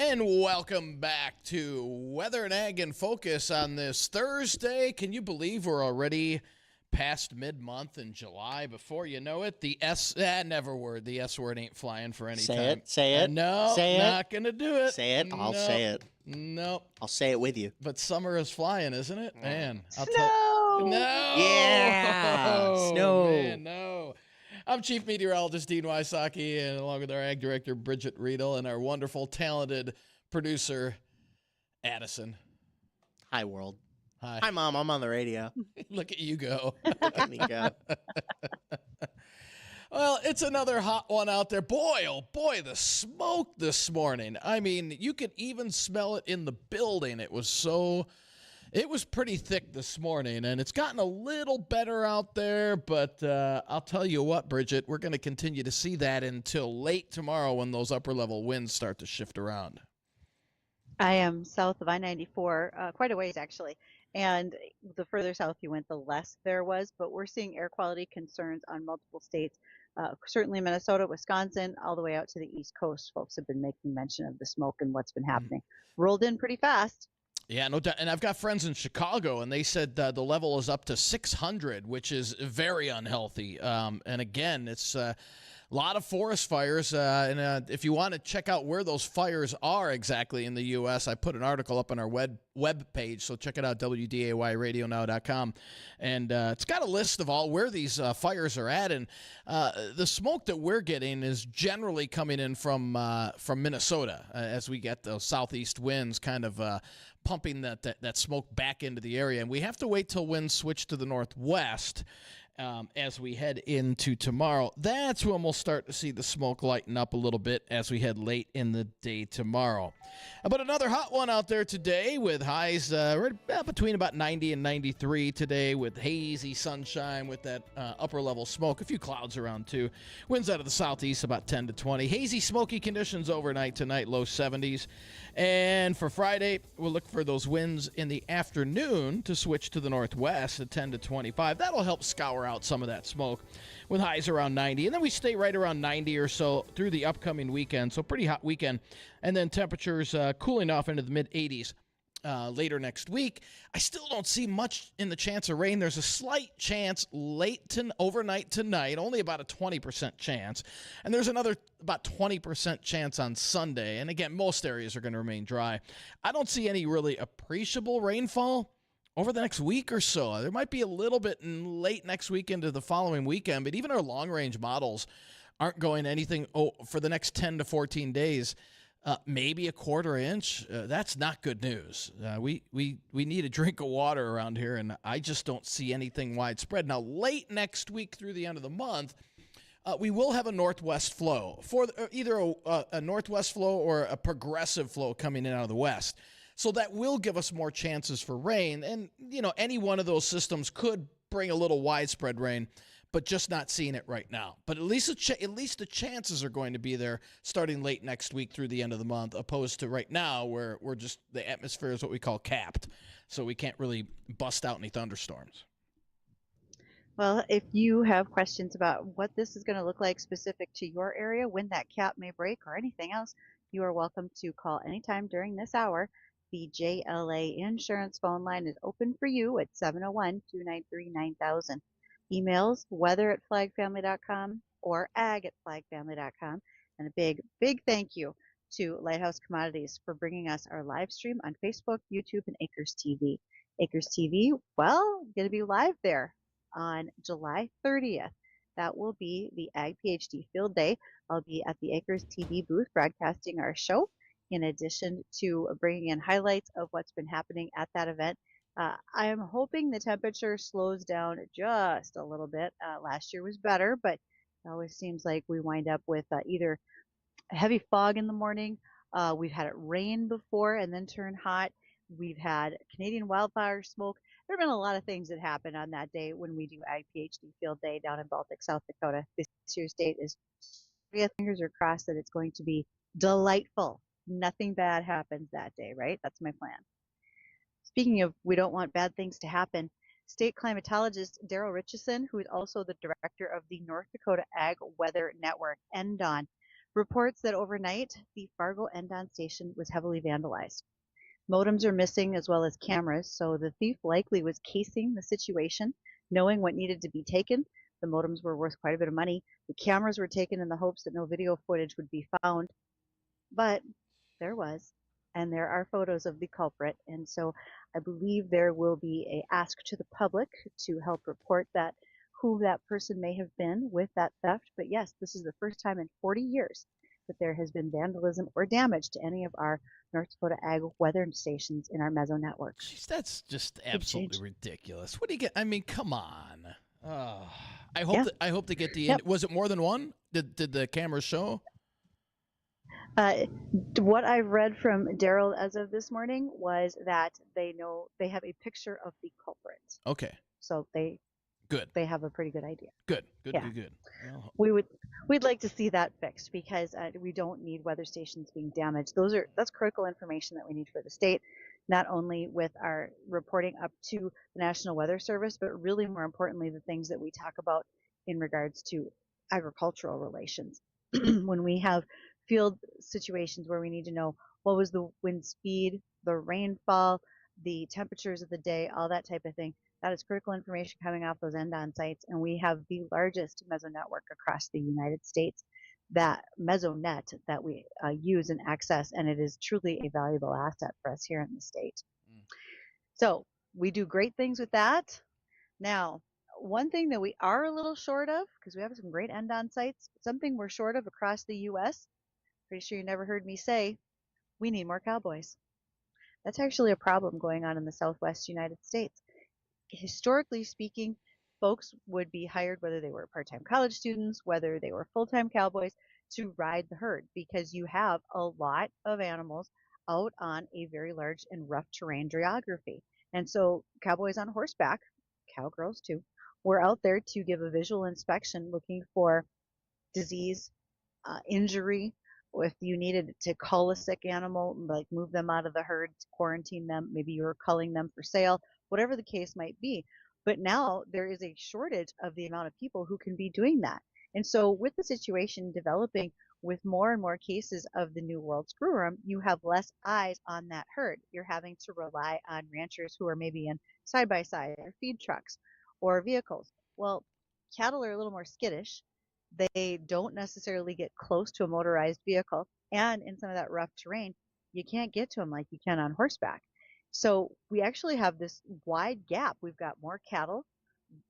And welcome back to Weather and Ag in Focus on this Thursday. Can you believe we're already past mid-month in July? Before you know it, the never word. The S word ain't flying for any time. Say it. No, say not going to do it. Say it. I'll say it. Nope. I'll say it with you. But summer is flying, isn't it? Man. Snow! No! Yeah! Snow! Man, no. I'm Chief Meteorologist Dean Wysocki, and along with our Ag Director Bridgette Readel and our wonderful, talented producer Addison. Hi, world. Hi. Hi, Mom. I'm on the radio. Look at you go. Look at me go. Well, it's another hot one out there. Boy, oh boy, the smoke this morning. I mean, you could even smell it in the building. It was pretty thick this morning, and it's gotten a little better out there, but I'll tell you what, Bridgette, we're going to continue to see that until late tomorrow when those upper-level winds start to shift around. I am south of I-94, quite a ways actually, and the further south you went, the less there was, but we're seeing air quality concerns on multiple states, certainly Minnesota, Wisconsin, all the way out to the East Coast. Folks have been making mention of the smoke and what's been happening. Rolled in pretty fast. Yeah, no doubt. And I've got friends in Chicago, and they said the level is up to 600, which is very unhealthy. And again, it's a lot of forest fires. And if you want to check out where those fires are exactly in the U.S., I put an article up on our web page, so check it out, WDAYradionow.com. And it's got a list of all where these fires are at. And the smoke that we're getting is generally coming in from Minnesota as we get those southeast winds kind of pumping that smoke back into the area. And we have to wait till winds switch to the northwest as we head into tomorrow. That's when we'll start to see the smoke lighten up a little bit as we head late in the day tomorrow. But another hot one out there today with highs right between about 90 and 93 today, with hazy sunshine with that upper level smoke. A few clouds around too. Winds out of the southeast about 10 to 20. Hazy, smoky conditions overnight tonight, low 70s. And for Friday, we'll look for those winds in the afternoon to switch to the northwest at 10 to 25. That'll help scour out some of that smoke with highs around 90. And then we stay right around 90 or so through the upcoming weekend. So pretty hot weekend. And then temperatures cooling off into the mid-80s later next week. I still don't see much in the chance of rain. There's a slight chance overnight tonight, only about a 20% chance. And there's another about 20% chance on Sunday. And again, most areas are going to remain dry. I don't see any really appreciable rainfall over the next week or so. There might be a little bit in late next week into the following weekend, but even our long-range models aren't going anything for the next 10 to 14 days. Maybe a quarter inch. That's not good news. We need a drink of water around here, and I just don't see anything widespread. Now, late next week through the end of the month, we will have a northwest flow, for either a northwest flow or a progressive flow coming in out of the west. So that will give us more chances for rain. And, any one of those systems could bring a little widespread rain, but just not seeing it right now. But at least the chances are going to be there starting late next week through the end of the month, opposed to right now where we're just, the atmosphere is what we call capped. So we can't really bust out any thunderstorms. Well, if you have questions about what this is going to look like specific to your area, when that cap may break or anything else, you are welcome to call anytime during this hour. The JLA Insurance phone line is open for you at 701-293-9000. Emails, weather@flagfamily.com or ag@flagfamily.com. And a big, big thank you to Lighthouse Commodities for bringing us our live stream on Facebook, YouTube, and Acres TV. Acres TV, well, going to be live there on July 30th. That will be the Ag PhD Field Day. I'll be at the Acres TV booth broadcasting our show, in addition to bringing in highlights of what's been happening at that event. I am hoping the temperature slows down just a little bit. Last year was better, but it always seems like we wind up with either a heavy fog in the morning. We've had it rain before and then turn hot. We've had Canadian wildfire smoke. There have been a lot of things that happen on that day when we do Ag PhD Field Day down in Baltic, South Dakota. This year's date is, fingers are crossed that it's going to be delightful. Nothing bad happens that day, right? That's my plan. Speaking of, we don't want bad things to happen, state climatologist Daryl Richardson, who is also the director of the North Dakota Ag Weather Network, NDON, Reports that overnight, the Fargo Endon station was heavily vandalized. Modems are missing as well as cameras, so the thief likely was casing the situation, knowing what needed to be taken. The modems were worth quite a bit of money. The cameras were taken in the hopes that no video footage would be found, but there was, and there are photos of the culprit, and so I believe there will be a ask to the public to help report that who that person may have been with that theft. But yes, this is the first time in 40 years that there has been vandalism or damage to any of our North Dakota ag weather stations in our meso network. Jeez, that's just Big absolutely change. ridiculous. What do you get? I mean, come on. Oh, Yeah. I hope they get the. Yep. Was it more than one? Did the cameras show? What I've read from Daryl as of this morning was that they know they have a picture of the culprit, Okay, so they good, have a pretty good idea. good. Yeah. Well, We'd like to see that fixed because we don't need weather stations being damaged. That's critical information that we need for the state, not only with our reporting up to the National Weather Service, but really more importantly, the things that we talk about in regards to agricultural relations. When we have field situations where we need to know what was the wind speed, the rainfall, the temperatures of the day, all that type of thing. That is critical information coming off those endon sites, and we have the largest meso network across the United States, that mesonet that we use and access, and it is truly a valuable asset for us here in the state. So we do great things with that. Now, one thing that we are a little short of, because we have some great endon sites, something we're short of across the U.S., pretty sure you never heard me say, we need more cowboys. That's actually a problem going on in the Southwest United States. Historically speaking, folks would be hired, whether they were part-time college students, whether they were full-time cowboys, to ride the herd, because you have a lot of animals out on a very large and rough terrain geography. And so cowboys on horseback, cowgirls too, were out there to give a visual inspection looking for disease, injury. If you needed to cull a sick animal, like move them out of the herd, quarantine them, maybe you were culling them for sale, whatever the case might be. But now there is a shortage of the amount of people who can be doing that. And so with the situation developing with more and more cases of the New World screwworm, you have less eyes on that herd. You're having to rely on ranchers who are maybe in side-by-side or feed trucks or vehicles. Well, cattle are a little more skittish. They don't necessarily get close to a motorized vehicle, and in some of that rough terrain, you can't get to them like you can on horseback. So we actually have this wide gap. We've got more cattle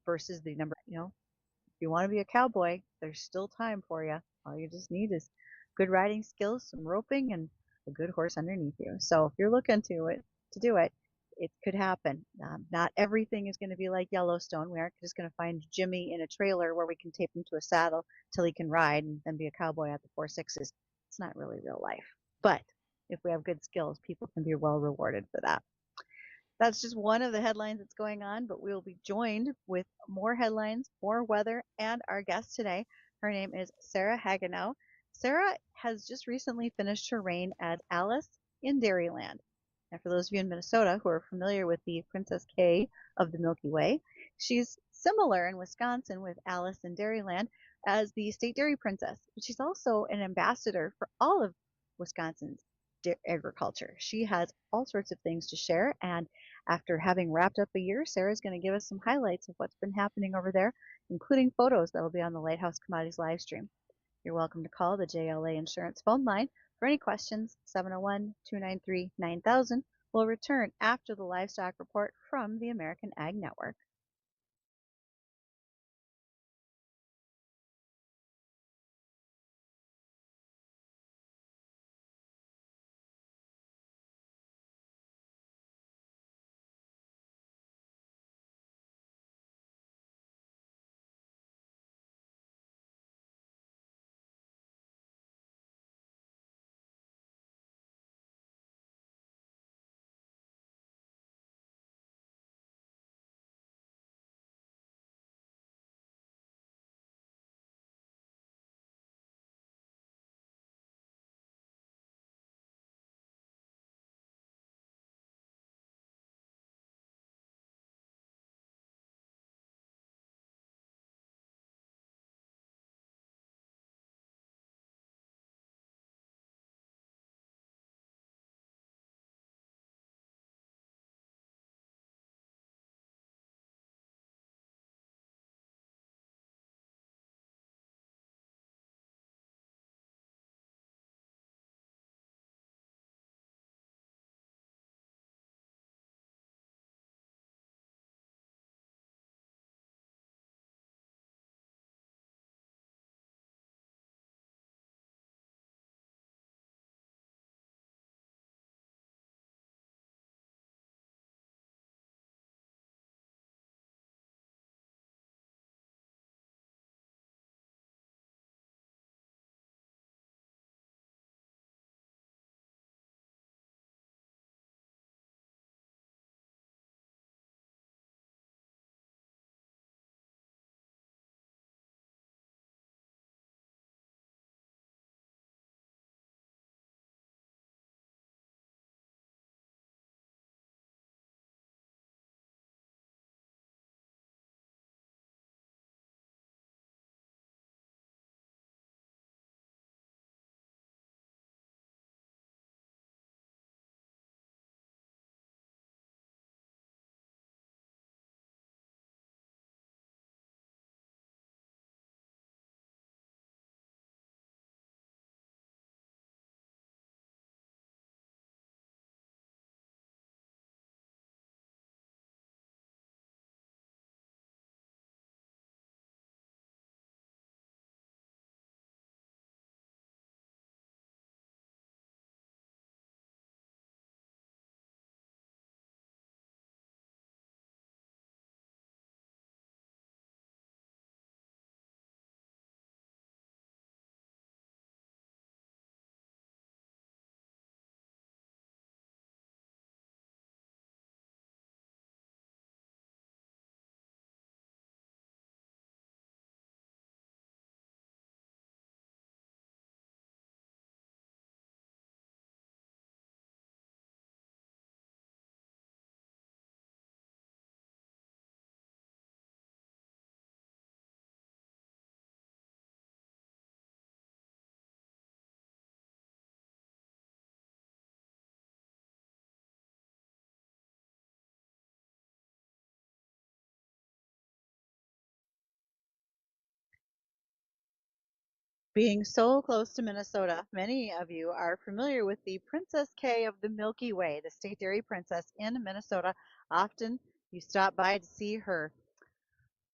versus the number. If you want to be a cowboy, there's still time for you. All you just need is good riding skills, some roping, and a good horse underneath you. So if you're looking to do it, it could happen. Not everything is going to be like Yellowstone. We aren't just going to find Jimmy in a trailer where we can tape him to a saddle till he can ride and then be a cowboy at the 4.6s. It's not really real life. But if we have good skills, people can be well rewarded for that. That's just one of the headlines that's going on, but we will be joined with more headlines, more weather, and our guest today. Her name is Sarah Hagenow. Sarah has just recently finished her reign as Alice in Dairyland. And for those of you in Minnesota who are familiar with the Princess K of the Milky Way, she's similar in Wisconsin with Alice in Dairyland as the state dairy princess. But she's also an ambassador for all of Wisconsin's agriculture. She has all sorts of things to share, and after having wrapped up a year, Sarah's going to give us some highlights of what's been happening over there, including photos that will be on the Lighthouse Commodities live stream. You're welcome to call the JLA Insurance phone line for any questions. 701-293-9000 will return after the livestock report from the American Ag Network. Being so close to Minnesota, many of you are familiar with the Princess K of the Milky Way, the state dairy princess in Minnesota. Often you stop by to see her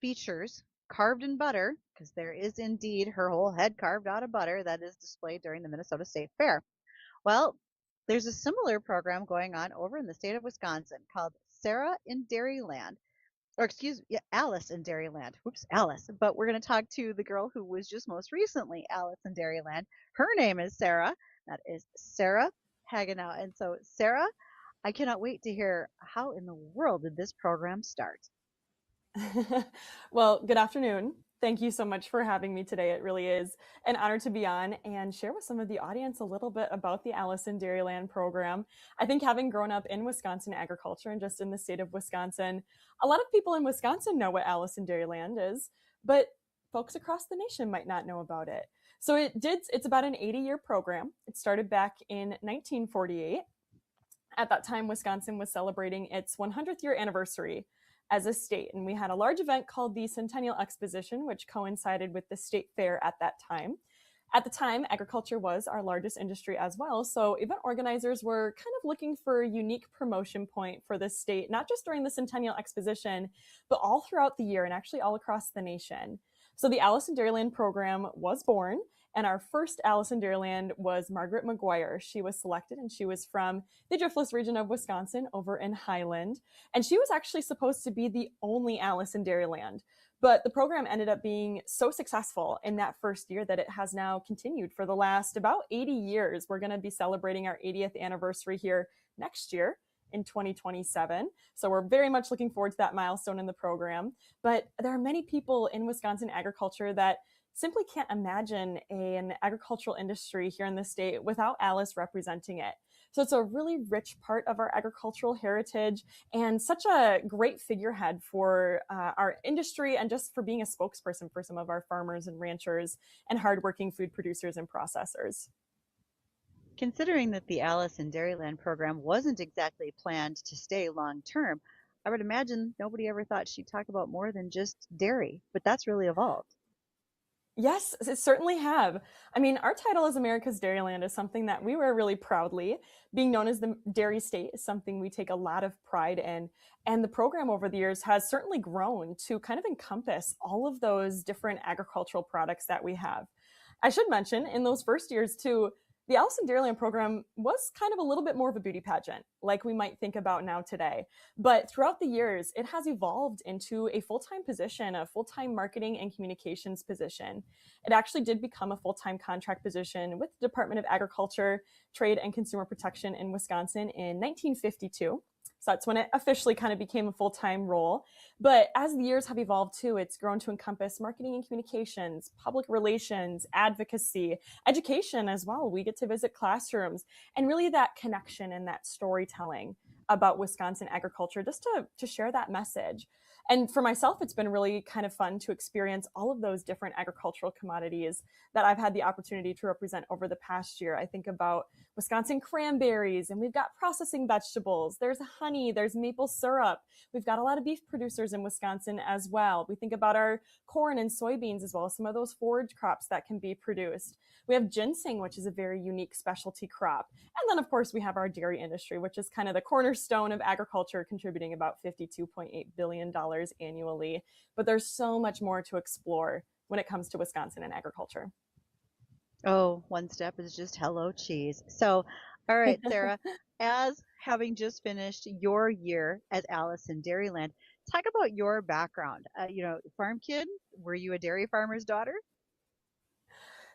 features carved in butter, because there is indeed her whole head carved out of butter that is displayed during the Minnesota State Fair. Well, there's a similar program going on over in the state of Wisconsin called Sarah in Dairyland, or excuse me, yeah, Alice in Dairyland. Whoops, Alice. But we're going to talk to the girl who was just most recently Alice in Dairyland. Her name is Sarah. That is Sarah Hagenow. And so, Sarah, I cannot wait to hear, how in the world did this program start? Well, good afternoon. Thank you so much for having me today. It really is an honor to be on and share with some of the audience a little bit about the Alice in Dairyland program. I think having grown up in Wisconsin agriculture and just in the state of Wisconsin, a lot of people in Wisconsin know what Alice in Dairyland is, but folks across the nation might not know about it. So it's about an 80-year program. It started back in 1948. At that time, Wisconsin was celebrating its 100th year anniversary as a state. And we had a large event called the Centennial Exposition, which coincided with the state fair at that time. At the time, agriculture was our largest industry as well. So event organizers were kind of looking for a unique promotion point for the state, not just during the Centennial Exposition, but all throughout the year and actually all across the nation. So the Alice in Dairyland program was born. And our first Alice in Dairyland was Margaret McGuire. She was selected and she was from the Driftless region of Wisconsin over in Highland. And she was actually supposed to be the only Alice in Dairyland. But the program ended up being so successful in that first year that it has now continued for the last about 80 years. We're going to be celebrating our 80th anniversary here next year in 2027. So we're very much looking forward to that milestone in the program. But there are many people in Wisconsin agriculture that simply can't imagine an agricultural industry here in the state without Alice representing it. So it's a really rich part of our agricultural heritage and such a great figurehead for our industry and just for being a spokesperson for some of our farmers and ranchers and hardworking food producers and processors. Considering that the Alice in Dairyland program wasn't exactly planned to stay long term, I would imagine nobody ever thought she'd talk about more than just dairy, but that's really evolved. Yes, it certainly have. I mean, our title as America's Dairyland is something that we wear really proudly. Being known as the dairy state is something we take a lot of pride in. And the program over the years has certainly grown to kind of encompass all of those different agricultural products that we have. I should mention in those first years too, the Alice in Dairyland program was kind of a little bit more of a beauty pageant, like we might think about now today. But throughout the years, it has evolved into a full-time position, a full-time marketing and communications position. It actually did become a full-time contract position with the Department of Agriculture, Trade, and Consumer Protection in Wisconsin in 1952. So that's when it officially kind of became a full-time role. But as the years have evolved too, it's grown to encompass marketing and communications, public relations, advocacy, education as well. We get to visit classrooms and really that connection and that storytelling about Wisconsin agriculture just to share that message. And for myself, it's been really kind of fun to experience all of those different agricultural commodities that I've had the opportunity to represent over the past year. I think about Wisconsin cranberries, and we've got processing vegetables. There's honey, there's maple syrup. We've got a lot of beef producers in Wisconsin as well. We think about our corn and soybeans as well as some of those forage crops that can be produced. We have ginseng, which is a very unique specialty crop. And then, of course, we have our dairy industry, which is kind of the cornerstone of agriculture, contributing about $52.8 billion annually. But there's so much more to explore when it comes to Wisconsin and agriculture. Oh, one step is just hello cheese. So, all right, Sarah, as having just finished your year at Alice in Dairyland, talk about your background. Farm kid, were you a dairy farmer's daughter?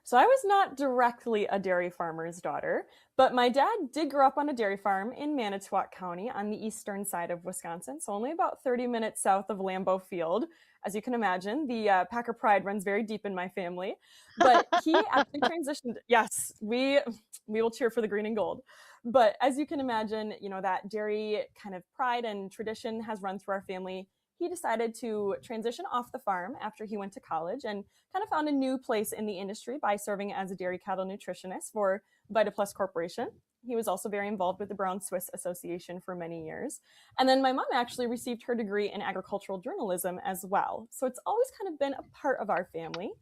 So I was not directly a dairy farmer's daughter, but my dad did grow up on a dairy farm in Manitowoc County on the eastern side of Wisconsin, so only about 30 minutes south of Lambeau Field. As you can imagine, the Packer pride runs very deep in my family. But he actually transitioned. Yes, we will cheer for the green and gold. But as you can imagine, that dairy kind of pride and tradition has run through our family. He decided to transition off the farm after he went to college and kind of found a new place in the industry by serving as a dairy cattle nutritionist for VitaPlus Corporation. He was also very involved with the Brown Swiss Association for many years. And then my mom actually received her degree in agricultural journalism as well. So it's always kind of been a part of our family.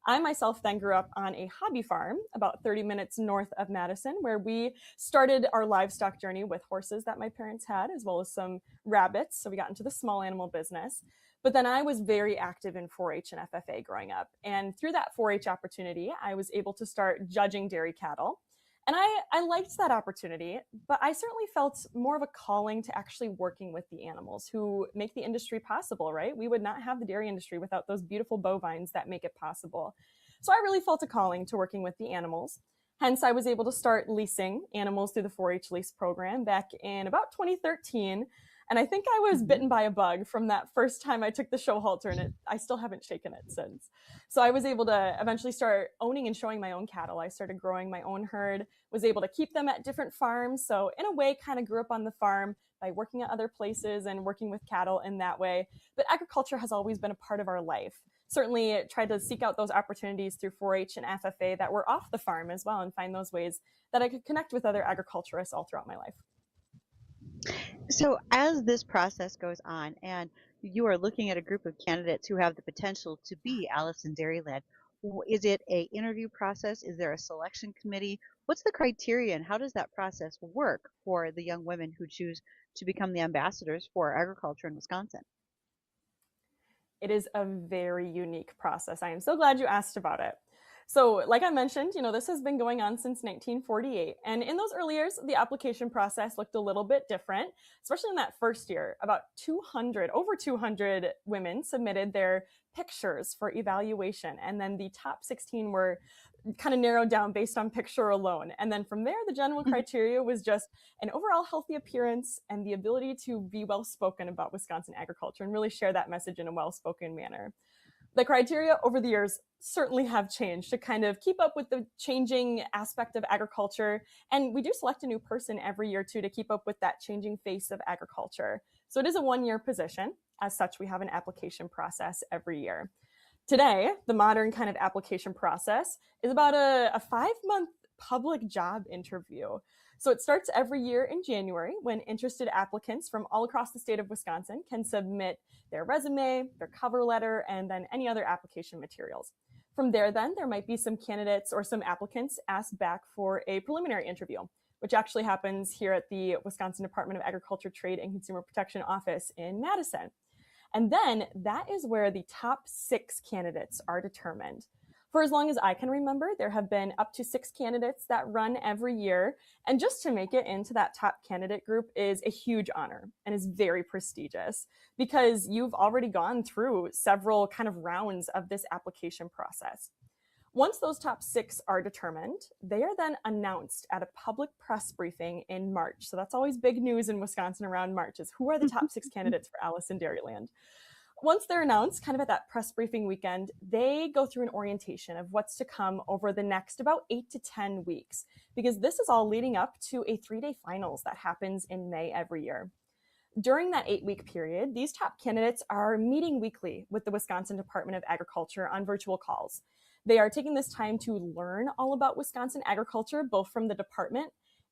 I myself then grew up on a hobby farm about 30 minutes north of Madison, where we started our livestock journey with horses that my parents had, as well as some rabbits. So we got into the small animal business. But then I was very active in 4-H and FFA growing up. And through that 4-H opportunity, I was able to start judging dairy cattle. And I liked that opportunity, but I certainly felt more of a calling to actually working with the animals who make the industry possible, right? We would not have the dairy industry without those beautiful bovines that make it possible. So I really felt a calling to working with the animals. Hence, I was able to start leasing animals through the 4-H lease program back in about 2013. And I think I was bitten by a bug from that first time I took the show halter, and I still haven't shaken it since. So I was able to eventually start owning and showing my own cattle. I started growing my own herd, was able to keep them at different farms. So in a way, kind of grew up on the farm by working at other places and working with cattle in that way. But agriculture has always been a part of our life. Certainly tried to seek out those opportunities through 4-H and FFA that were off the farm as well, and find those ways that I could connect with other agriculturists all throughout my life. So as this process goes on and you are looking at a group of candidates who have the potential to be Allison Dairyland, is it a interview process? Is there a selection committee? What's the criteria and how does that process work for the young women who choose to become the ambassadors for agriculture in Wisconsin? It is a very unique process. I am so glad you asked about it. So like I mentioned, this has been going on since 1948. And in those early years, the application process looked a little bit different, especially in that first year. About over 200 women submitted their pictures for evaluation. And then the top 16 were kind of narrowed down based on picture alone. And then from there, the general criteria was just an overall healthy appearance and the ability to be well-spoken about Wisconsin agriculture and really share that message in a well-spoken manner. The criteria over the years certainly have changed to kind of keep up with the changing aspect of agriculture. And we do select a new person every year too to keep up with that changing face of agriculture. So it is a one-year position. As such, we have an application process every year. Today, the modern kind of application process is about a 5-month public job interview. So it starts every year in January when interested applicants from all across the state of Wisconsin can submit their resume, their cover letter, and then any other application materials. From there, then, there might be some candidates or some applicants asked back for a preliminary interview, which actually happens here at the Wisconsin Department of Agriculture, Trade, and Consumer Protection office in Madison. And then that is where the top 6 candidates are determined. For as long as I can remember, there have been up to 6 candidates that run every year. And just to make it into that top candidate group is a huge honor and is very prestigious because you've already gone through several kind of rounds of this application process. Once those top 6 are determined, they are then announced at a public press briefing in March. So that's always big news in Wisconsin around March is who are the top 6 candidates for Allison Dairyland. Once they're announced, kind of at that press briefing weekend, they go through an orientation of what's to come over the next about 8 to 10 weeks, because this is all leading up to a 3-day finals that happens in May every year. During that 8-week period, these top candidates are meeting weekly with the Wisconsin Department of Agriculture on virtual calls. They are taking this time to learn all about Wisconsin agriculture, both from the department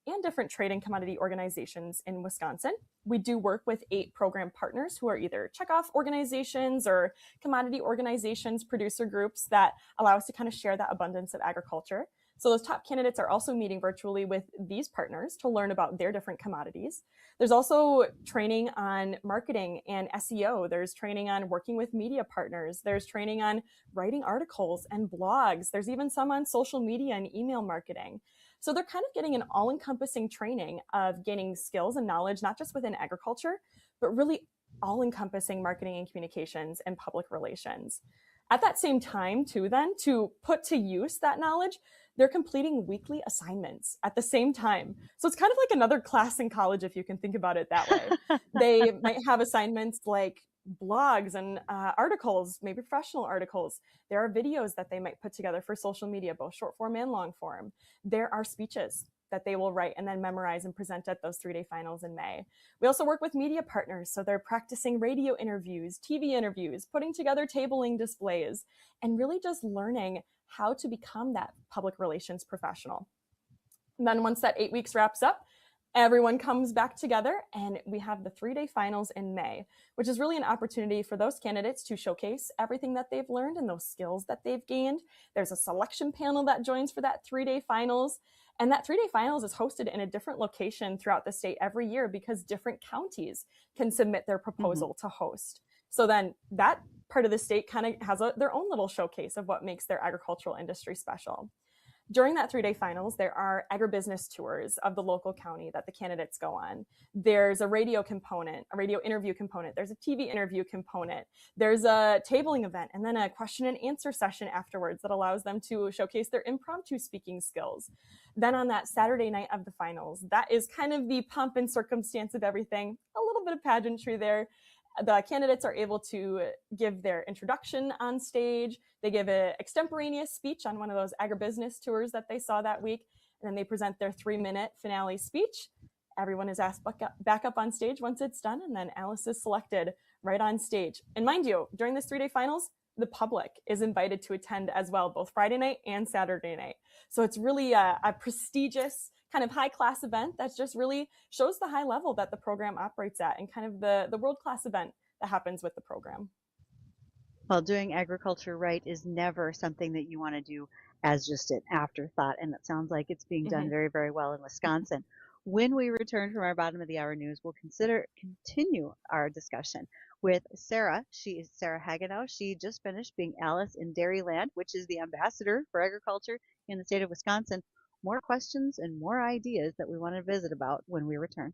and different trade and commodity organizations in Wisconsin. We do work with 8 program partners who are either checkoff organizations or commodity organizations, producer groups that allow us to kind of share that abundance of agriculture. So those top candidates are also meeting virtually with these partners to learn about their different commodities. There's also training on marketing and SEO. There's training on working with media partners. There's training on writing articles and blogs. There's even some on social media and email marketing. So they're kind of getting an all-encompassing training of gaining skills and knowledge, not just within agriculture, but really all-encompassing marketing and communications and public relations. At that same time, too, then, to put to use that knowledge, they're completing weekly assignments at the same time. So it's kind of like another class in college, if you can think about it that way. They might have assignments like blogs and articles, maybe professional articles. There are videos that they might put together for social media, both short form and long form. There are speeches that they will write and then memorize and present at those 3-day finals in May. We also work with media partners, so they're practicing radio interviews, TV interviews, putting together tabling displays, and really just learning how to become that public relations professional. And then once that 8 weeks wraps up, Everyone comes back together, and we have the 3-day finals in May, which is really an opportunity for those candidates to showcase everything that they've learned and those skills that they've gained. There's a selection panel that joins for that 3-day finals. And that 3-day finals is hosted in a different location throughout the state every year because different counties can submit their proposal to host. So then that part of the state kind of has their own little showcase of what makes their agricultural industry special. During that 3-day finals, there are agribusiness tours of the local county that the candidates go on. There's a radio component, a radio interview component. There's a TV interview component. There's a tabling event, and then a question and answer session afterwards that allows them to showcase their impromptu speaking skills. Then on that Saturday night of the finals, that is kind of the pomp and circumstance of everything, a little bit of pageantry there. The candidates are able to give their introduction on stage. They give an extemporaneous speech on one of those agribusiness tours that they saw that week. And then they present their 3-minute finale speech. Everyone is asked back up on stage once it's done. And then Alice is selected right on stage. And mind you, during this 3-day finals, the public is invited to attend as well, both Friday night and Saturday night. So it's really a prestigious kind of high-class event that just really shows the high level that the program operates at and kind of the world-class event that happens with the program. Well, doing agriculture right is never something that you want to do as just an afterthought, and it sounds like it's being done very, very well in Wisconsin. When we return from our bottom of the hour news, we'll continue our discussion with Sarah. She is Sarah Hagenow. She just finished being Alice in Dairyland, which is the ambassador for agriculture in the state of Wisconsin. More questions and more ideas that we want to visit about when we return.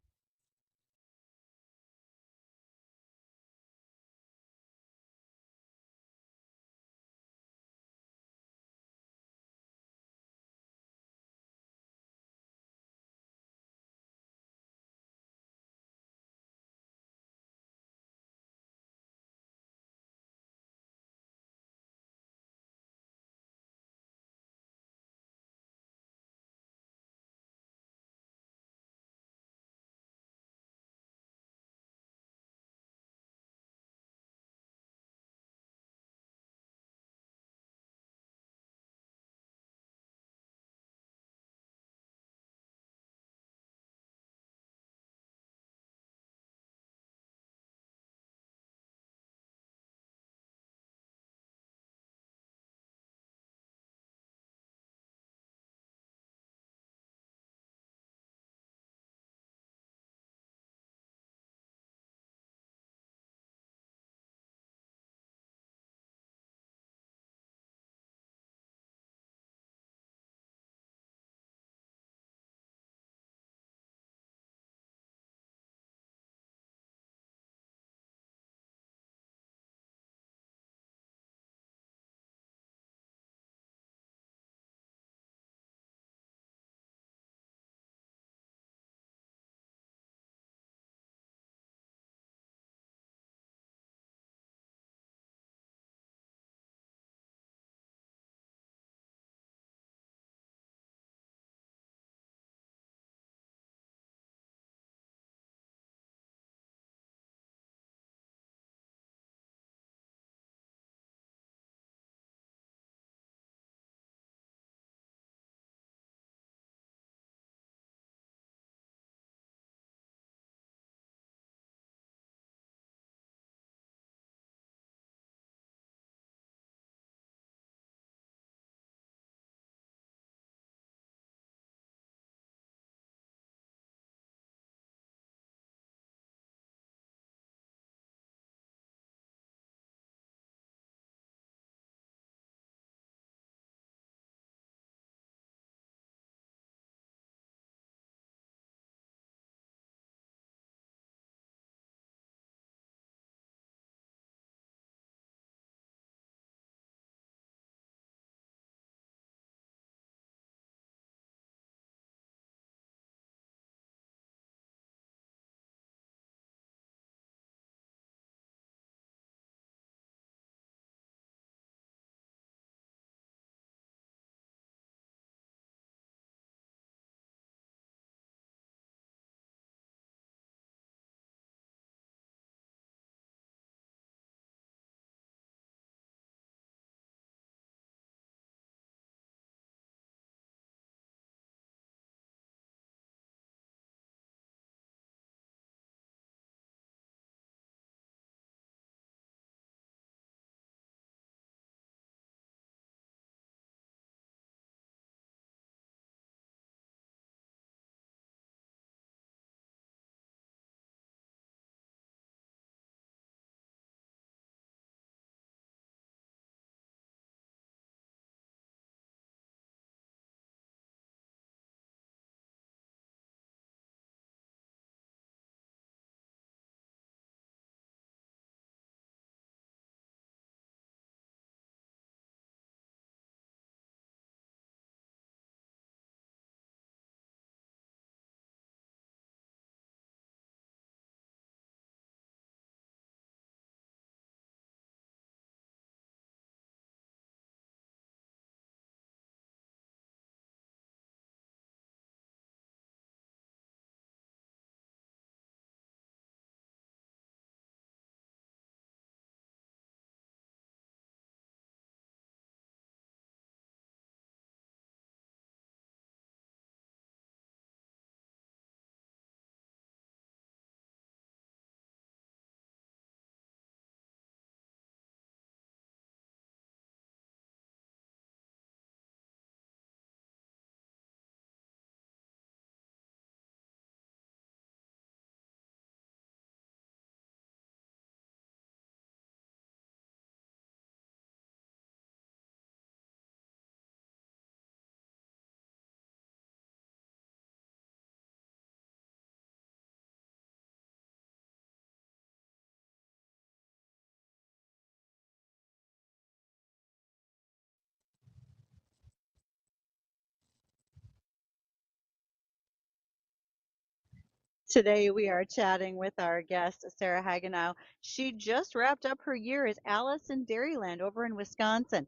Today we are chatting with our guest, Sarah Hagenow. She just wrapped up her year as Alice in Dairyland over in Wisconsin.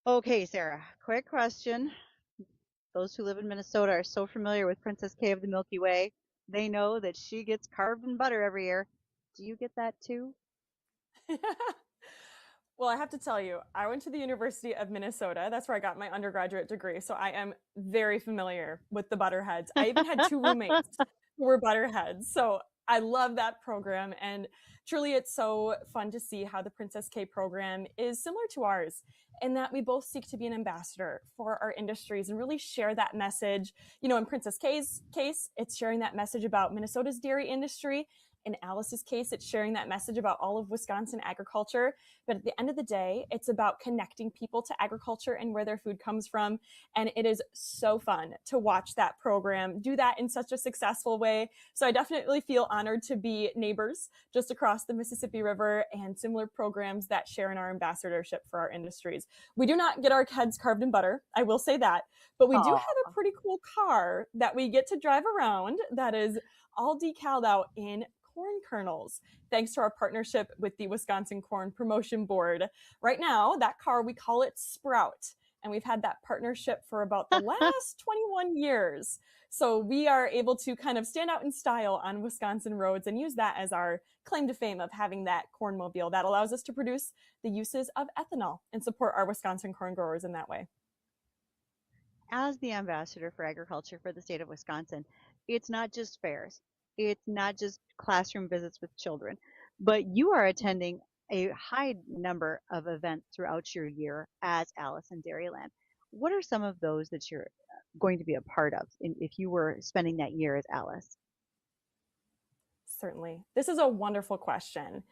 Okay, Sarah, quick question. Those who live in Minnesota are so familiar with Princess K of the Milky Way. They know that she gets carved in butter every year. Do you get that too? Well, I have to tell you, I went to the University of Minnesota. That's where I got my undergraduate degree. So I am very familiar with the Butterheads. I even had two roommates who were Butterheads. So I love that program. And truly, it's so fun to see how the Princess K program is similar to ours in that we both seek to be an ambassador for our industries and really share that message. You know, in Princess K's case, it's sharing that message about Minnesota's dairy industry. In Alice's case, it's sharing that message about all of Wisconsin agriculture. But at the end of the day, it's about connecting people to agriculture and where their food comes from. And it is so fun to watch that program do that in such a successful way. So I definitely feel honored to be neighbors just across the Mississippi River and similar programs that share in our ambassadorship for our industries. We do not get our heads carved in butter, I will say that, but we do have a pretty cool car that we get to drive around that is all decaled out in corn kernels, thanks to our partnership with the Wisconsin Corn Promotion Board. Right now, that car, we call it Sprout, and we've had that partnership for about the last 21 years. So we are able to kind of stand out in style on Wisconsin roads and use that as our claim to fame of having that corn mobile that allows us to produce the uses of ethanol and support our Wisconsin corn growers in that way. As the ambassador for agriculture for the state of Wisconsin, it's not just fairs. It's not just classroom visits with children, but you are attending a high number of events throughout your year as Alice in Dairyland. What are some of those that you're going to be a part of if you were spending that year as Alice? Certainly. This is a wonderful question.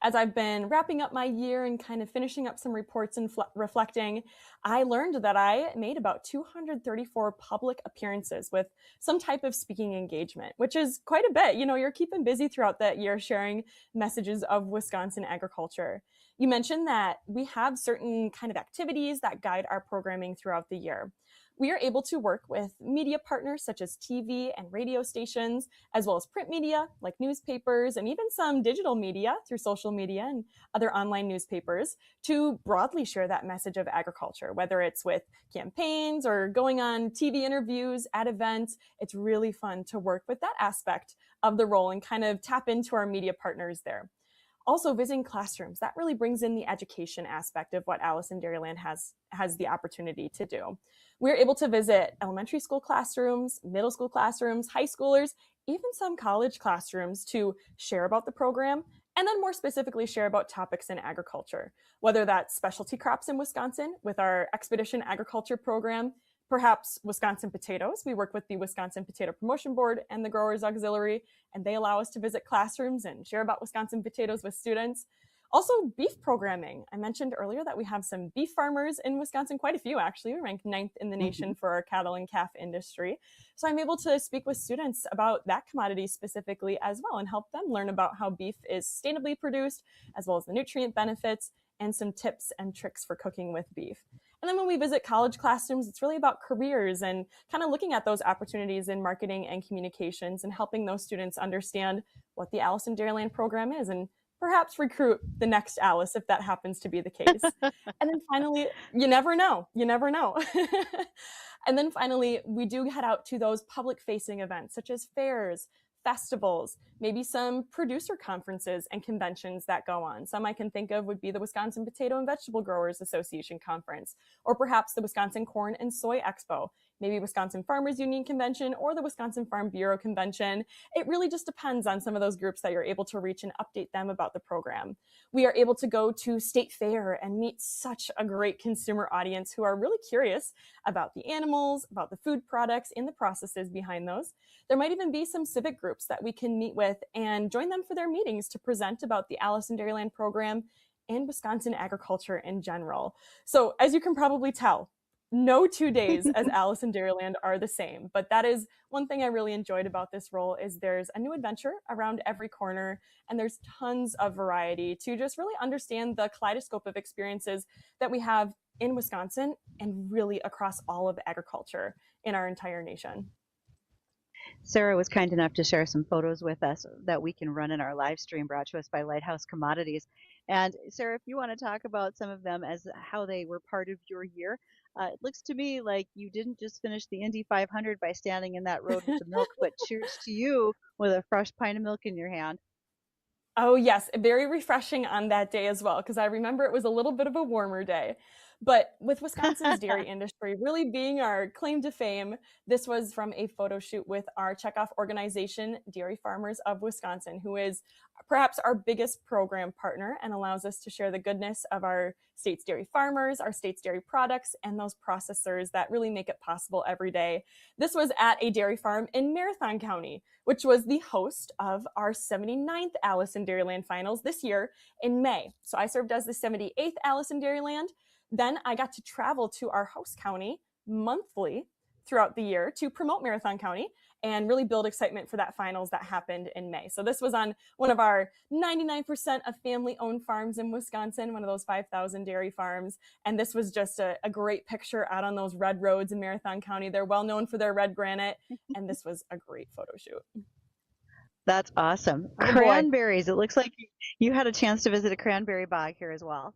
As I've been wrapping up my year and kind of finishing up some reports and reflecting, I learned that I made about 234 public appearances with some type of speaking engagement, which is quite a bit. You know, you're keeping busy throughout that year sharing messages of Wisconsin agriculture. You mentioned that we have certain kind of activities that guide our programming throughout the year. We are able to work with media partners such as TV and radio stations, as well as print media like newspapers and even some digital media through social media and other online newspapers to broadly share that message of agriculture, whether it's with campaigns or going on TV interviews at events. It's really fun to work with that aspect of the role and kind of tap into our media partners there. Also, visiting classrooms, that really brings in the education aspect of what Alice in Dairyland has the opportunity to do. We're able to visit elementary school classrooms, middle school classrooms, high schoolers, even some college classrooms to share about the program, and then more specifically share about topics in agriculture, whether that's specialty crops in Wisconsin with our Expedition Agriculture program, perhaps Wisconsin potatoes. We work with the Wisconsin Potato Promotion Board and the Growers Auxiliary, and they allow us to visit classrooms and share about Wisconsin potatoes with students. Also, beef programming. I mentioned earlier that we have some beef farmers in Wisconsin, quite a few actually. We rank 9th in the nation for our cattle and calf industry. So I'm able to speak with students about that commodity specifically as well and help them learn about how beef is sustainably produced, as well as the nutrient benefits and some tips and tricks for cooking with beef. And then when we visit college classrooms, it's really about careers and kind of looking at those opportunities in marketing and communications and helping those students understand what the Alice in Dairyland program is and perhaps recruit the next Alice if that happens to be the case. And then finally, you never know. And then finally, we do head out to those public facing events such as fairs, festivals, maybe some producer conferences and conventions that go on. Some I can think of would be the Wisconsin Potato and Vegetable Growers Association Conference, or perhaps the Wisconsin Corn and Soy Expo, maybe Wisconsin Farmers Union Convention or the Wisconsin Farm Bureau Convention. It really just depends on some of those groups that you're able to reach and update them about the program. We are able to go to State Fair and meet such a great consumer audience who are really curious about the animals, about the food products, and the processes behind those. There might even be some civic groups that we can meet with and join them for their meetings to present about the Alice in Dairyland program and Wisconsin agriculture in general. So as you can probably tell, no 2 days as Alice in Dairyland are the same, but that is one thing I really enjoyed about this role is there's a new adventure around every corner and there's tons of variety to just really understand the kaleidoscope of experiences that we have in Wisconsin and really across all of agriculture in our entire nation. Sarah was kind enough to share some photos with us that we can run in our live stream brought to us by Lighthouse Commodities. And Sarah, if you want to talk about some of them as how they were part of your year, it looks to me like you didn't just finish the Indy 500 by standing in that road with the milk, but cheers to you with a fresh pint of milk in your hand. Oh, yes, very refreshing on that day as well, because I remember it was a little bit of a warmer day. But with Wisconsin's dairy industry really being our claim to fame, this was from a photo shoot with our checkoff organization, Dairy Farmers of Wisconsin, who is perhaps our biggest program partner and allows us to share the goodness of our state's dairy farmers, our state's dairy products, and those processors that really make it possible every day. This was at a dairy farm in Marathon County, which was the host of our 79th Alice in Dairyland finals this year in May. So I served as the 78th Alice in Dairyland. Then I got to travel to our host county monthly throughout the year to promote Marathon County and really build excitement for that finals that happened in May. So this was on one of our 99% of family-owned farms in Wisconsin, one of those 5,000 dairy farms. And this was just a great picture out on those red roads in Marathon County. They're well known for their red granite, and this was a great photo shoot. That's awesome. Oh, Cranberries. It looks like you had a chance to visit a cranberry bog here as well.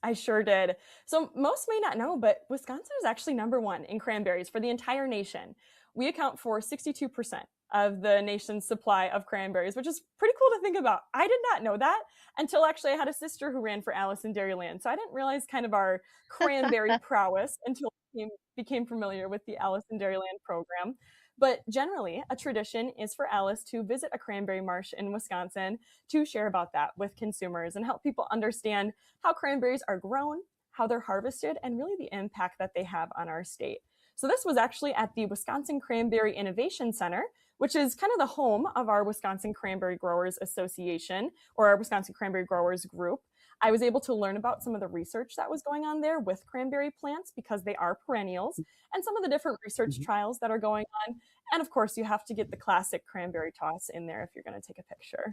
I sure did. So most may not know, but Wisconsin is actually #1 in cranberries for the entire nation. We account for 62% of the nation's supply of cranberries, which is pretty cool to think about. I did not know that until actually I had a sister who ran for Alice in Dairyland. So I didn't realize kind of our cranberry prowess until I became familiar with the Alice in Dairyland program. But generally, a tradition is for Alice to visit a cranberry marsh in Wisconsin to share about that with consumers and help people understand how cranberries are grown, how they're harvested, and really the impact that they have on our state. So this was actually at the Wisconsin Cranberry Innovation Center, which is kind of the home of our Wisconsin Cranberry Growers Association or our Wisconsin Cranberry Growers Group. I was able to learn about some of the research that was going on there with cranberry plants because they are perennials and some of the different research trials that are going on. And of course, you have to get the classic cranberry toss in there if you're going to take a picture.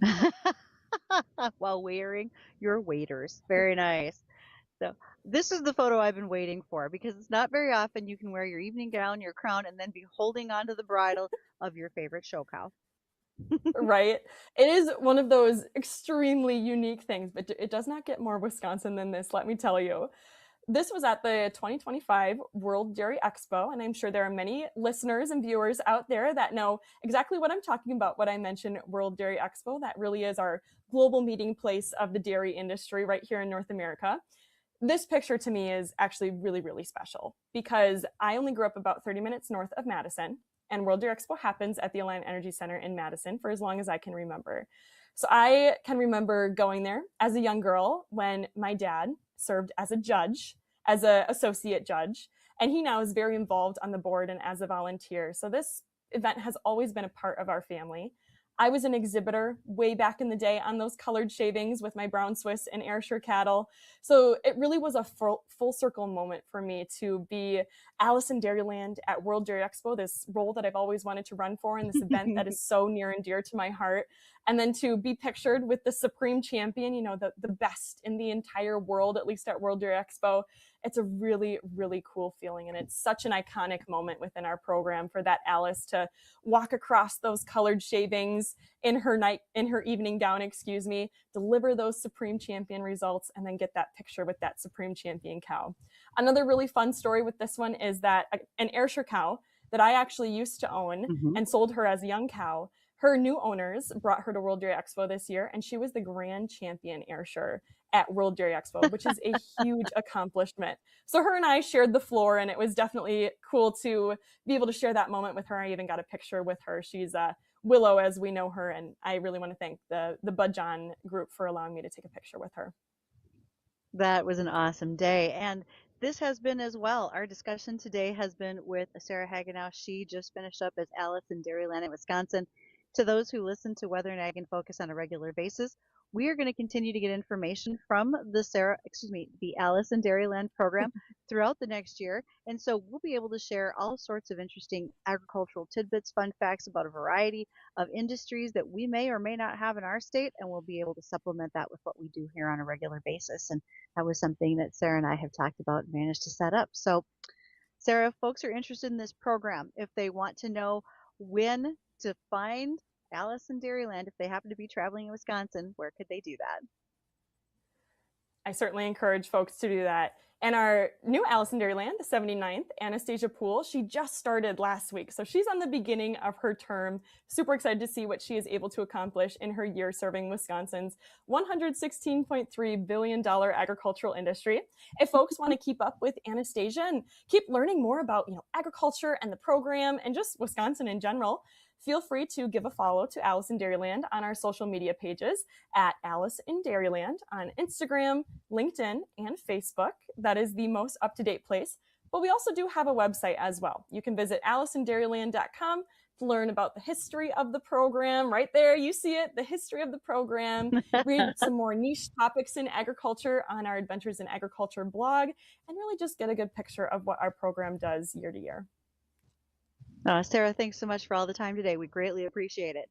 While wearing your waders. Very nice. So this is the photo I've been waiting for because it's not very often you can wear your evening gown, your crown, and then be holding onto the bridle of your favorite show cow. Right? It is one of those extremely unique things, but it does not get more Wisconsin than this, let me tell you. This was at the 2025 World Dairy Expo, and I'm sure there are many listeners and viewers out there that know exactly what I'm talking about when I mention World Dairy Expo. That really is our global meeting place of the dairy industry right here in North America. This picture to me is actually really, really special because I only grew up about 30 minutes north of Madison, and World Dairy Expo happens at the Alliant Energy Center in Madison for as long as I can remember. So I can remember going there as a young girl when my dad served as a judge, as an associate judge, and he now is very involved on the board and as a volunteer. So this event has always been a part of our family. I was an exhibitor way back in the day on those colored shavings with my brown Swiss and Ayrshire cattle. So it really was a full circle moment for me to be Alice in Dairyland at World Dairy Expo, this role that I've always wanted to run for in this event that is so near and dear to my heart. And then to be pictured with the supreme champion, you know, the best in the entire world, at least at World Dairy Expo. It's a really, really cool feeling. And it's such an iconic moment within our program for that Alice to walk across those colored shavings in her evening gown, deliver those supreme champion results, and then get that picture with that supreme champion cow. Another really fun story with this one is that an Ayrshire cow that I actually used to own and sold her as a young cow, her new owners brought her to World Dairy Expo this year, and she was the grand champion Ayrshire at World Dairy Expo, which is a huge accomplishment. So her and I shared the floor, and it was definitely cool to be able to share that moment with her. I even got a picture with her. She's Willow, as we know her, and I really want to thank the Bud John group for allowing me to take a picture with her. That was an awesome day. And this has been as well. Our discussion today has been with Sarah Hagenow. She just finished up as Alice in Dairyland in Wisconsin. To those who listen to Weather and Ag in Focus on a regular basis, we are going to continue to get information from the Alice in Dairyland program throughout the next year. And so we'll be able to share all sorts of interesting agricultural tidbits, fun facts about a variety of industries that we may or may not have in our state. And we'll be able to supplement that with what we do here on a regular basis. And that was something that Sarah and I have talked about and managed to set up. So Sarah, if folks are interested in this program, if they want to know when to find Alice in Dairyland if they happen to be traveling in Wisconsin, where could they do that? I certainly encourage folks to do that. And our new Alice in Dairyland, the 79th, Anastasia Poole, she just started last week. So she's on the beginning of her term. Super excited to see what she is able to accomplish in her year serving Wisconsin's $116.3 billion agricultural industry. If folks want to keep up with Anastasia and keep learning more about, agriculture and the program and just Wisconsin in general, feel free to give a follow to Alice in Dairyland on our social media pages at Alice in Dairyland on Instagram, LinkedIn, and Facebook. That is the most up-to-date place. But we also do have a website as well. You can visit aliceinDairyland.com to learn about the history of the program. Right there, you see it, the history of the program. Read some more niche topics in agriculture on our Adventures in Agriculture blog, and really just get a good picture of what our program does year to year. Sarah, thanks so much for all the time today. We greatly appreciate it.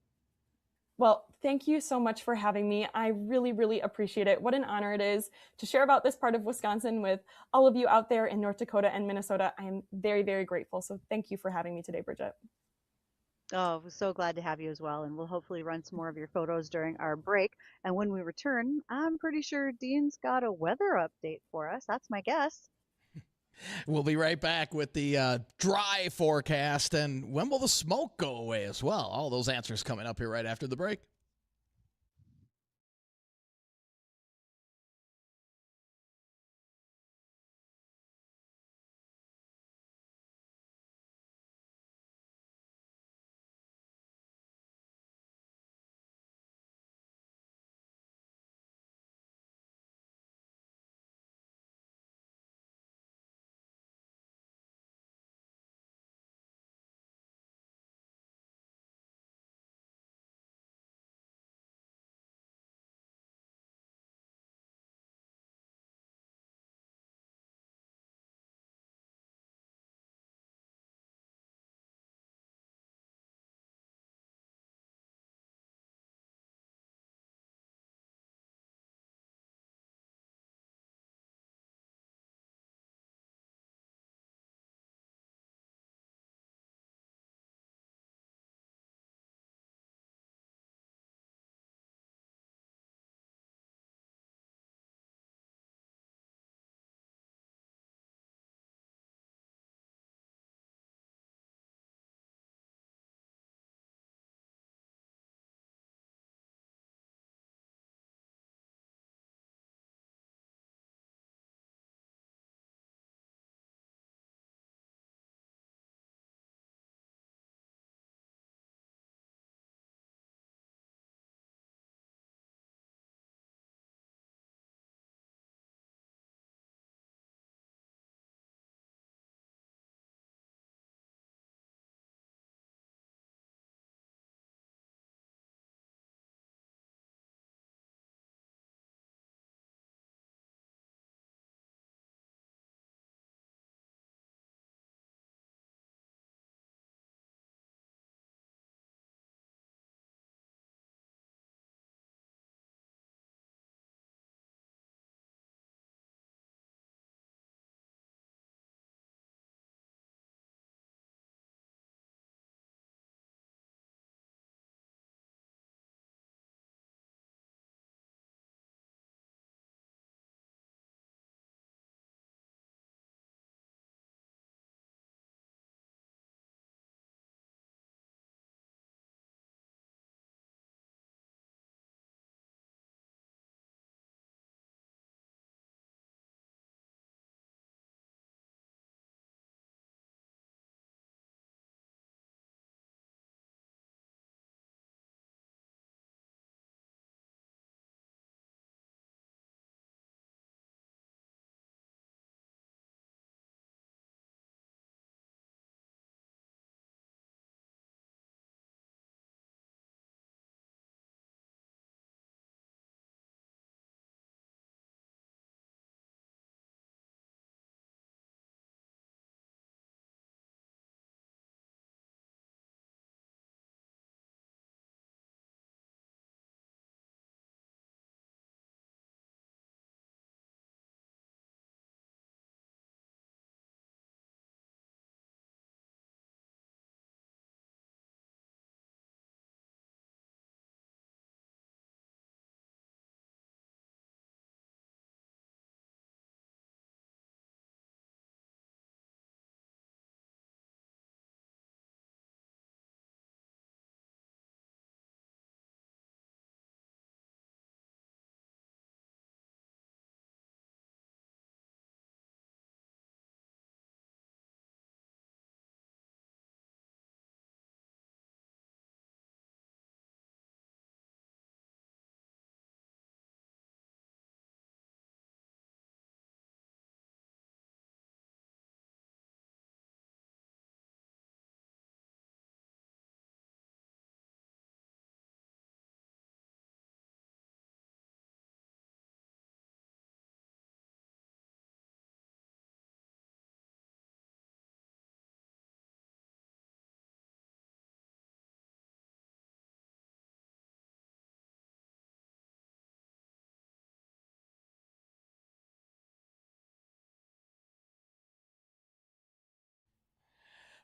Well, thank you so much for having me. I really, really appreciate it. What an honor it is to share about this part of Wisconsin with all of you out there in North Dakota and Minnesota. I am very, very grateful. So thank you for having me today, Bridgette. Oh, we're so glad to have you as well. And we'll hopefully run some more of your photos during our break. And when we return, I'm pretty sure Dean's got a weather update for us. That's my guess. We'll be right back with the dry forecast, and when will the smoke go away as well? All those answers coming up here right after the break.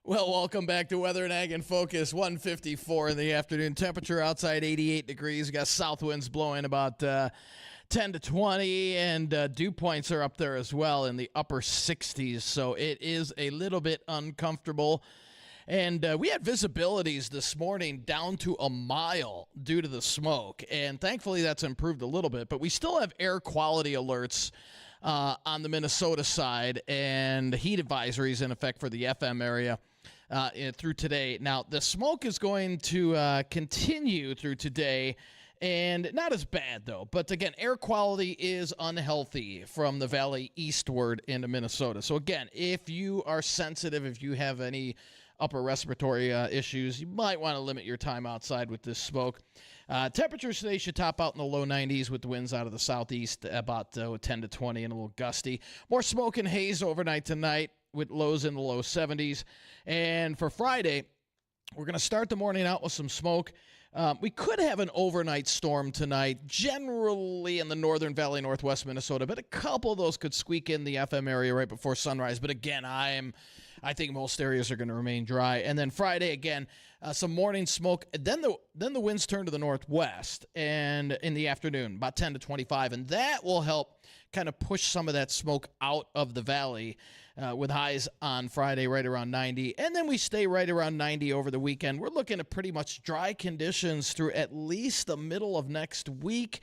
Well, welcome back to Weather and Ag in Focus. 1:54 in the afternoon. Temperature outside 88 degrees. We got south winds blowing about 10 to 20, and dew points are up there as well in the upper 60s. So it is a little bit uncomfortable. And we had visibilities this morning down to a mile due to the smoke. And thankfully that's improved a little bit. But we still have air quality alerts on the Minnesota side and heat advisories in effect for the FM area through today. Now, the smoke is going to continue through today. And not as bad, though. But, again, air quality is unhealthy from the valley eastward into Minnesota. So, again, if you are sensitive, if you have any upper respiratory issues, you might want to limit your time outside with this smoke. Temperatures today should top out in the low 90s with the winds out of the southeast about 10 to 20 and a little gusty. More smoke and haze overnight tonight with lows in the low 70s. And for Friday, we're going to start the morning out with some smoke. We could have an overnight storm tonight, generally in the northern valley, northwest Minnesota, but a couple of those could squeak in the FM area right before sunrise. But again, I think most areas are going to remain dry. And then Friday, again, some morning smoke. Then the winds turn to the northwest and in the afternoon, about 10 to 25, and that will help kind of push some of that smoke out of the valley. With highs on Friday right around 90. And then we stay right around 90 over the weekend. We're looking at pretty much dry conditions through at least the middle of next week.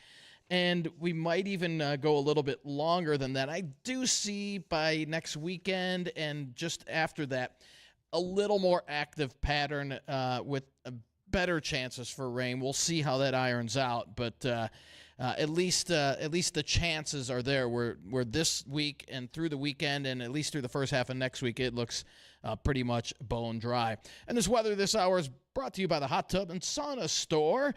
And we might even go a little bit longer than that. I do see by next weekend and just after that, a little more active pattern with better chances for rain. We'll see how that irons out. But at least the chances are there where this week and through the weekend and at least through the first half of next week, it looks pretty much bone dry. And this weather this hour is brought to you by the Hot Tub and Sauna Store.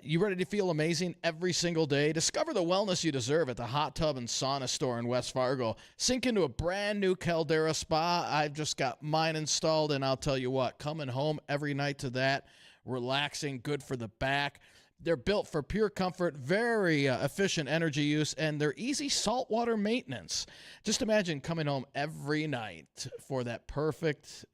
You ready to feel amazing every single day? Discover the wellness you deserve at the Hot Tub and Sauna Store in West Fargo. Sink into a brand new Caldera spa. I've just got mine installed, and I'll tell you what, coming home every night to that, relaxing, good for the back. They're built for pure comfort, very efficient energy use, and they're easy saltwater maintenance. Just imagine coming home every night for that perfect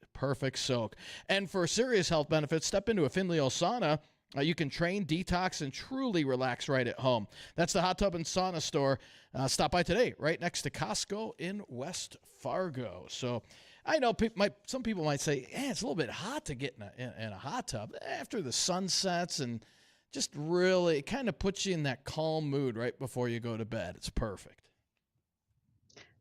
soak. And for serious health benefits, step into a Finleo sauna. You can train, detox, and truly relax right at home. That's the Hot Tub and Sauna Store. Stop by today, right next to Costco in West Fargo. So I know some people might say, it's a little bit hot to get in a hot tub after the sun sets, and just really kind of puts you in that calm mood right before you go to bed. It's perfect.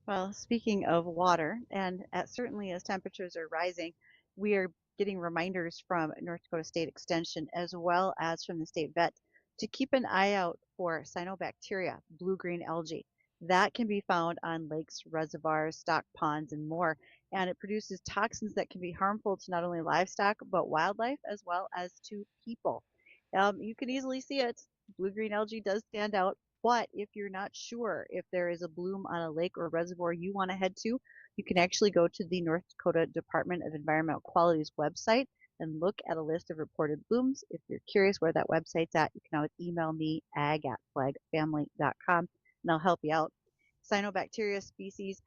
Well, speaking of water, and certainly as temperatures are rising, we are getting reminders from North Dakota State Extension as well as from the state vet to keep an eye out for cyanobacteria, blue-green algae. That can be found on lakes, reservoirs, stock ponds, and more. And it produces toxins that can be harmful to not only livestock, but wildlife as well as to people. You can easily see it. Blue-green algae does stand out. But if you're not sure if there is a bloom on a lake or reservoir you want to head to, you can actually go to the North Dakota Department of Environmental Quality's website and look at a list of reported blooms. If you're curious where that website's at, you can always email me, ag@flagfamily.com, and I'll help you out. Cyanobacteria species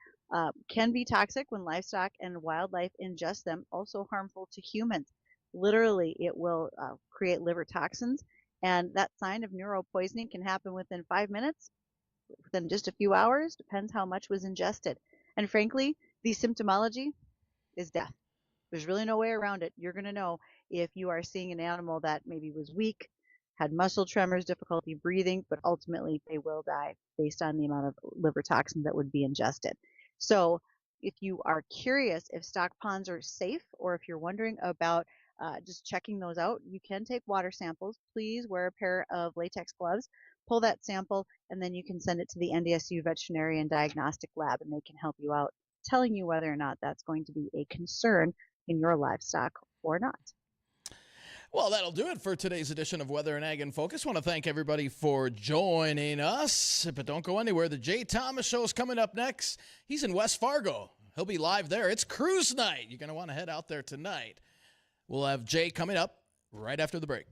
can be toxic when livestock and wildlife ingest them, also harmful to humans. Literally, it will create liver toxins, and that sign of neuropoisoning can happen within 5 minutes, within just a few hours, depends how much was ingested. And frankly, the symptomology is death. There's really no way around it. You're going to know if you are seeing an animal that maybe was weak, had muscle tremors, difficulty breathing, but ultimately they will die based on the amount of liver toxin that would be ingested. So if you are curious if stock ponds are safe, or if you're wondering about just checking those out, you can take water samples. Please wear a pair of latex gloves, pull that sample, and then you can send it to the NDSU Veterinary and Diagnostic Lab, and they can help you out, telling you whether or not that's going to be a concern in your livestock or not. Well, that'll do it for today's edition of Weather and Ag in Focus. I want to thank everybody for joining us, but don't go anywhere. The Jay Thomas Show is coming up next. He's in West Fargo. He'll be live there. It's cruise night. You're going to want to head out there tonight. We'll have Jay coming up right after the break.